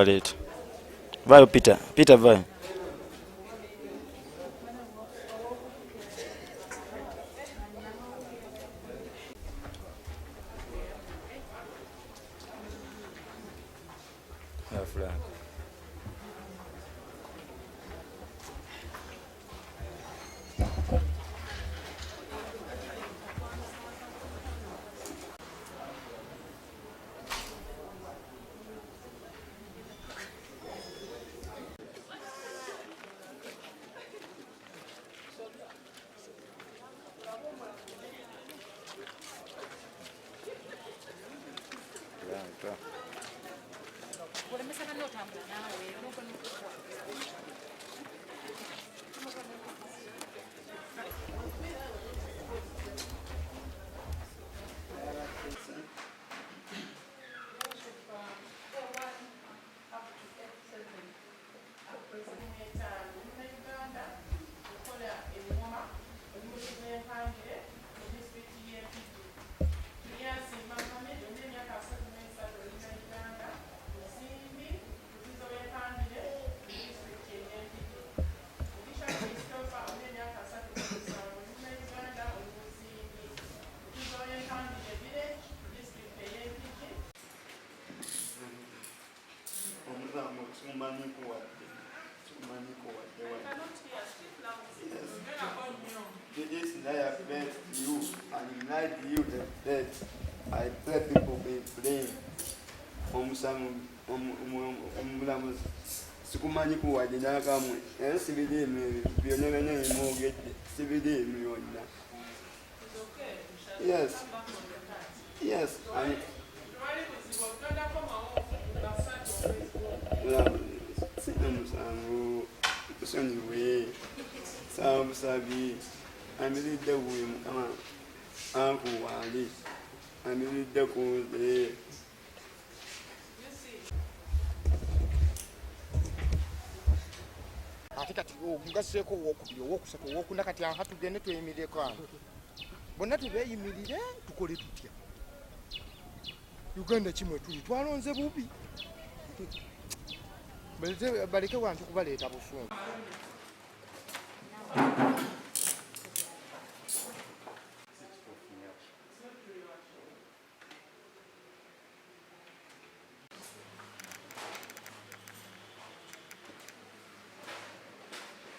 Walete. Vayo pita. Pita vayo. Ya fulani. This night I bet you, and the night you the bet. I bet people be playing. Sikumanyi kuwajina kamwe. CBD me bionera na mortgage. CBD me on. Yes. Yes. And anyway, some sabi. I'm really the woman. Uncle Wally. I'm really the cool. Kati omugaseeko owokubiri owokusatu owokuna kati aha tugende tweyimireko awo bonna tubeeyimirire tukole tutya Uganda kimwe tuli twalonze bubi baleke wantu kubaleeta busungu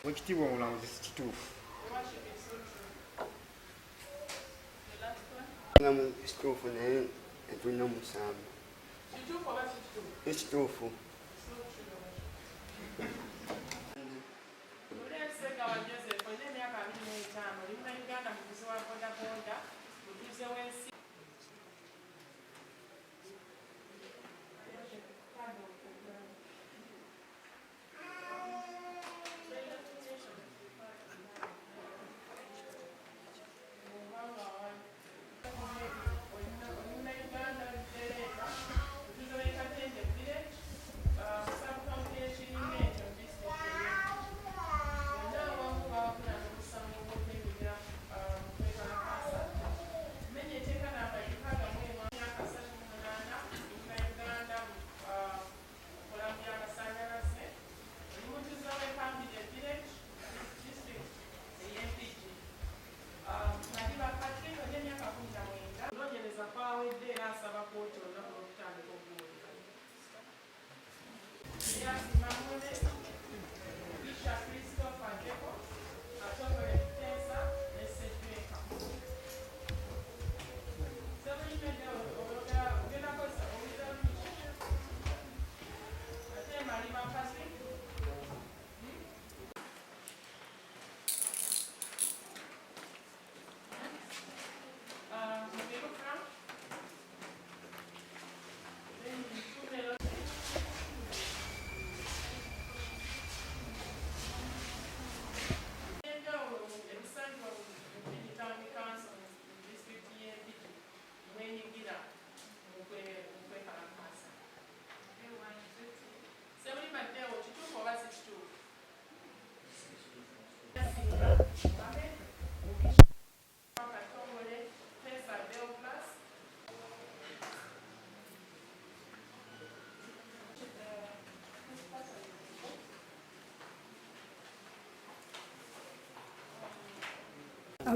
Wekitiibwa omulamuzi si kituufu. Kituufu naye tulina omusango. Ekituufu.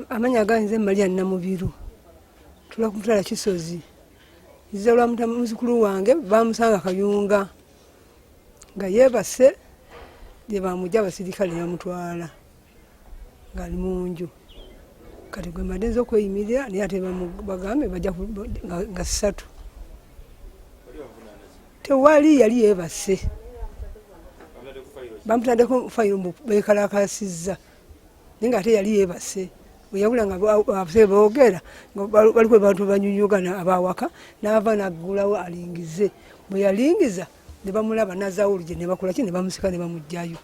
Amanya ganze Maria Namubiru. Tula kumutala Kisozi. Nze lwa muzukulu wange bamusanga Kayunga. Nga yebase je bamujja abasirikale bamutwala. Ngali munju. Kati gwe madenzo okweyimirira naye ate bagambe bajja nga 3. Tewali yali yebase. Bamutandeko fayiro bekalakasizza. Ninga ate yali yebase. Yabula nga abase boogera baliko bantu banyunyugana abawaka n'ava naggulawo alingize. Bwe yalingiza ne bamulaba nazawuluje ne bakola ki ne bamusika ne bamugjayo.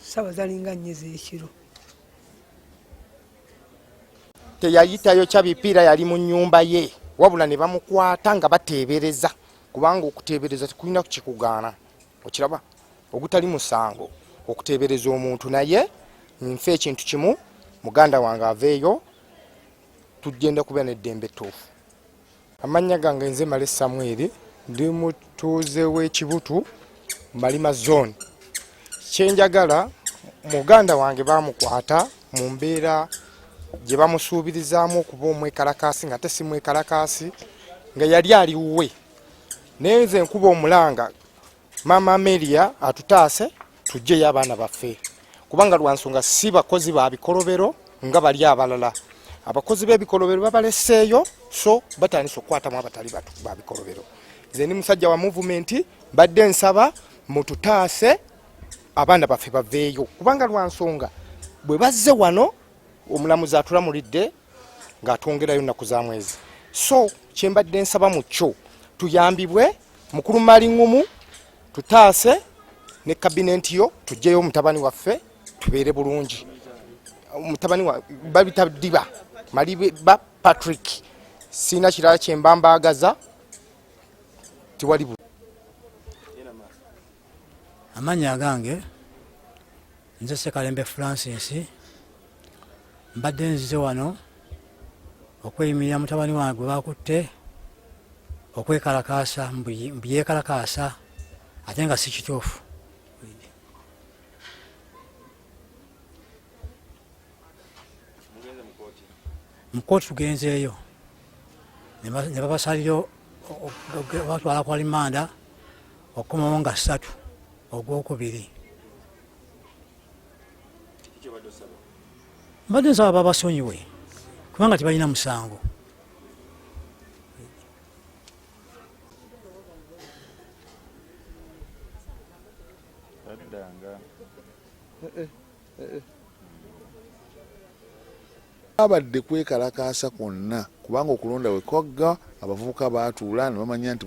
Sawa zalinga nnyezi ekiro. Teyayitayo kya bipiira yali mu nnyumba ye wabula ne bamukwata nga bateebereza kubanga okuteebereza tekulina kukikugaana okiraba ogutali musango okuteebereza omuntu naye nfe ekintu kimu muganda wange aveeyo tugenda kuba n'eddembe ttuufu. Amannya gange nze Male Samweri ndi mutuuze w'ekibutu Malima zone. Kyenjagala muganda wange bamukwata mu mbeera gye bamusuubirizaamu okuba omwekalakaasi nga te si mwekalakaasi nga yali aliwe naye nze nkuba omulanga Mama Amelia atutaase tujjeyo abaana baffe kubanga lwa nsonga si bakozi ba bikolobero nga bali abalala. Abakozi b'ebikolobero babaleseeyo so batandise okukwatamu abatali ba bikolobero. Nze ni musajja wa movement badde nsaba mututaase abaana baffe baveeyo kubanga lwa nsonga bwe bazze wano omulamuzi atulamulidde ng'atwongerayo nnaku za mwezi. So kyembadde nsaba mu kyo tuyambibwe mukulu Malingumu tutaase ne kabinenti yo tujjeyo mutabani waffe tubeere bulungi. Mutabani wa babita Diba Maliba Patrick sina kirala kyembambaagaza tiwali bu. Amanya gange nze Sekalembe Francis mbadde nzize wano okweyimirira mutabani wange gwe bakutte okwekalakaasa mbuyekalakaasa ate nga si kituufu. Mukooti tugenzeeyo ne babasalira batwala kwa limanda okukomawo nga 3 ogwokubiri. Mbadde nsaba babasonyiwe kubanga tebalina musango. Abadde kwekalakaasa kwonna kubanga okulonda we kwagga abavubuka baatuula ne bamanya nti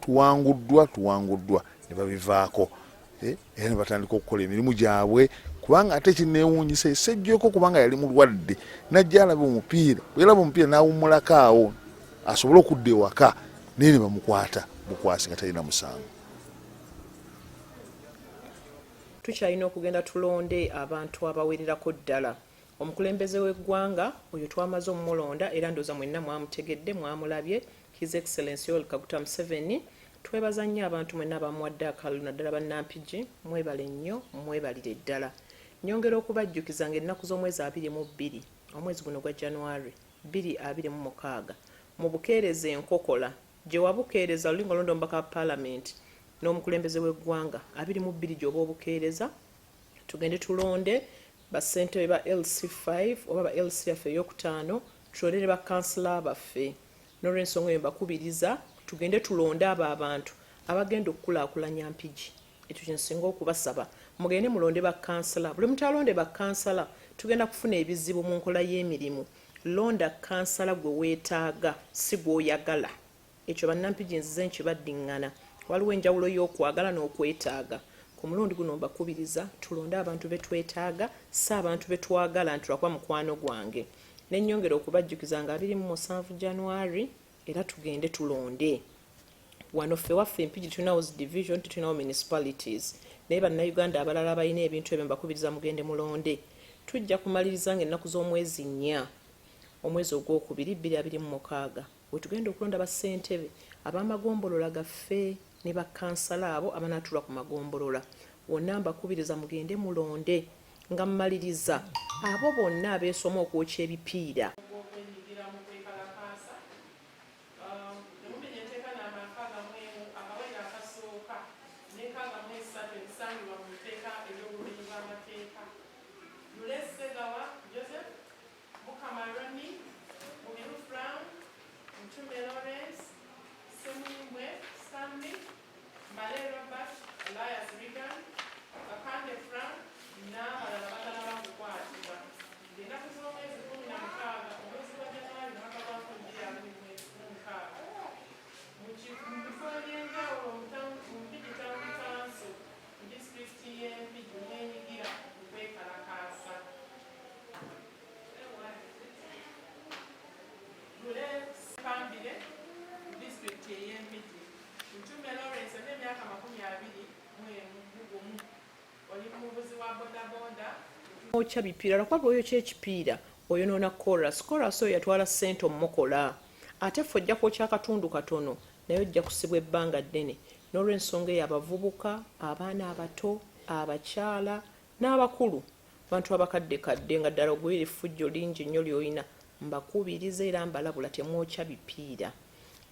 tuwanguddwa ne babivaako era ne batandika okukola emirimu gyabwe kubanga ate kineewuunyisa essejjeko kubanga yali mulwadde najja alaba omupiira bwe yalaba omupiira n'awummulako awo asobole okudda ewaka naye ne bamukwata bukwasi nga talina musango. Tukyalina okugenda tulonde abantu abawererako ddala. Omukulembeze w'eggwanga oyo twamaze omulonda era ndoza mwenna mwamutegedde mwamulabye His Excellency Yoweri Kaguta Museveni. Twebaza nnyo abantu mwenna abamuwadde akalulu naddala bannampigi mwebale nnyo mwebalire ddala. Nyongera okubajjukiza ng'ennaku z'omwezi 22 omwezi guno gwa January 2026 mu bukeereza enkokola gye wabukeereza lulingo londo mbaka Parliament n'omukulembeze w'eggwanga 22 gy'oba obukeereza tugende tulonde basente ba LC5 oba ba LC yaffe ey'okutaano tulondere bakansala baffe n'olw'ensonga eyo mbakubiriza tugende tulonde abo abantu abagenda okukulaakulanya Mpigi. Ekyo kye nsinga okubasaba mugende mulonde bakansala. Buli muntu alonde bakansala tugenda kufuna ebizibu mu nkola y'emirimu. Londa kansala gwe weetaaga si gw'oyagala. Ekyo bannampigi nzize nkibaddiŋŋana. Waliwo enjawulo y'okwagala n'okwetaaga. Ku mulundi guno mbakubiriza tulonde abantu betwetaaga si abantu betwagala nti lwakuba mukwano gwange. N'ennyongera okubajjukiza nga 27 January era tugende tulonde. Wano ffe waffe Mpigi tulina House Division tulinawo municipalities naye bannayuganda abalala balina ebintu ebyo mbakubiriza mugende mulonde. Tujja kumaliriza ng'ennaku z'omwezi 4 omwezi ogwokubiri 2026 we tugenda okulonda bassentebe ab'amagombolola gaffe ne bakansala abo abanaatulwa ku magombolola. Wonna mbakubiriza mugende mulonde. nga mmaliriza abo bonna abeesoma okwokya ebipiira okya bipiira lwakuba bw'oyokya ekipiira oyonoona chorus oyo yatwala ssente omukola ate ffe ojja kwokya akatundu katono naye ojja kusibwa ebbanga ddene n'olw'ensonga eyo abavubuka abaana abato abakyala n'abakulu bantu abakaddekadde nga ddala ogwira effujjo lingi nnyo ly'olina mbakubiriza era mbalabula temwokya bipiira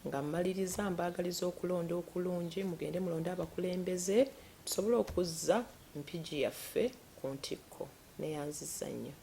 nga mmaliriza mbaagaliza okulonda okulungi mugende mulonde abakulembeze tusobole okuzza mpigi yaffe ku ntikko neyanziza nnyo